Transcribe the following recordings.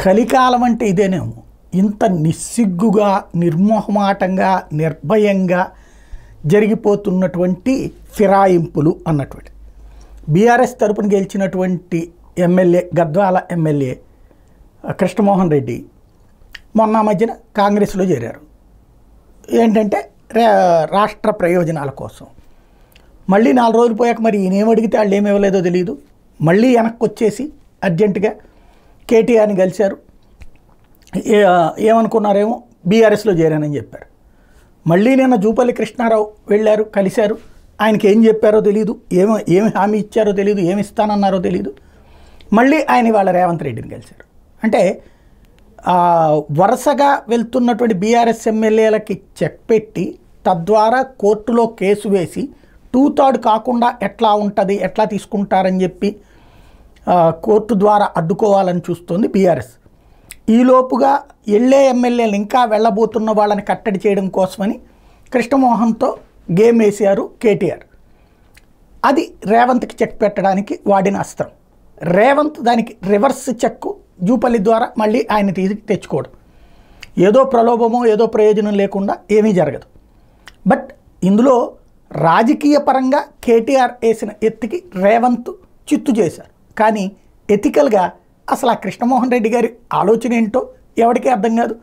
కలికాలం అంటే ఇదేనేమో. ఇంత నిస్సిగ్గుగా, నిర్మోహమాటంగా, నిర్భయంగా జరిగిపోతున్నటువంటి ఫిరాయింపులు అన్నటువంటి. బీఆర్ఎస్ తరపున గెలిచినటువంటి ఎమ్మెల్యే, గద్వాల ఎమ్మెల్యే కృష్ణమోహన్ రెడ్డి మొన్న మధ్యన కాంగ్రెస్లో చేరారు. ఏంటంటే రాష్ట్ర ప్రయోజనాల కోసం. మళ్ళీ 4 రోజులు పోయాక మరి ఈయనేం అడిగితే వాళ్ళు ఏమి ఇవ్వలేదో తెలియదు. మళ్ళీ వెనక్కి వచ్చేసి అర్జెంటుగా కేటీఆర్ని కలిశారు. ఏమనుకున్నారేమో బీఆర్ఎస్లో చేరానని చెప్పారు. మళ్ళీ నిన్న జూపల్లి కృష్ణారావు వెళ్ళారు, కలిశారు. ఆయనకి ఏం చెప్పారో తెలియదు, ఏమి హామీ ఇచ్చారో తెలియదు, ఏమి ఇస్తానన్నారో తెలియదు. మళ్ళీ ఆయన వాళ్ళ రేవంత్ రెడ్డిని కలిశారు. అంటే వరుసగా వెళ్తున్నటువంటి బీఆర్ఎస్ ఎమ్మెల్యేలకి చెక్ పెట్టి తద్వారా కోర్టులో కేసు వేసి 2/3 కాకుండా ఎట్లా ఉంటుంది, ఎట్లా తీసుకుంటారని చెప్పి కోర్టు ద్వారా అడ్డుకోవాలని చూస్తుంది బీఆర్ఎస్. ఈలోపుగా వెళ్ళే ఎమ్మెల్యేలు ఇంకా వెళ్ళబోతున్న వాళ్ళని కట్టడి చేయడం కోసమని కృష్ణమోహన్తో గేమ్ వేసారు కేటీఆర్. అది రేవంత్కి చెక్ పెట్టడానికి వాడిన అస్త్రం. రేవంత్ దానికి రివర్స్ చెక్ జూపల్లి ద్వారా మళ్ళీ ఆయన తెచ్చుకోవడం. ఏదో ప్రలోభమో ఏదో ప్రయోజనం లేకుండా ఏమీ జరగదు. బట్ ఇందులో రాజకీయ పరంగా కేటీఆర్ వేసిన ఎత్తుకి రేవంత్ చిత్తు చేశారు. కానీ ఎథికల్గా అసలు ఆ కృష్ణమోహన్ రెడ్డి గారి ఆలోచన ఏంటో ఎవరికీ అర్థం కాదు.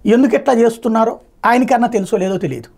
ఎందుకు ఎట్లా చేస్తున్నారో ఆయనకన్నా తెలుసో లేదో తెలియదు.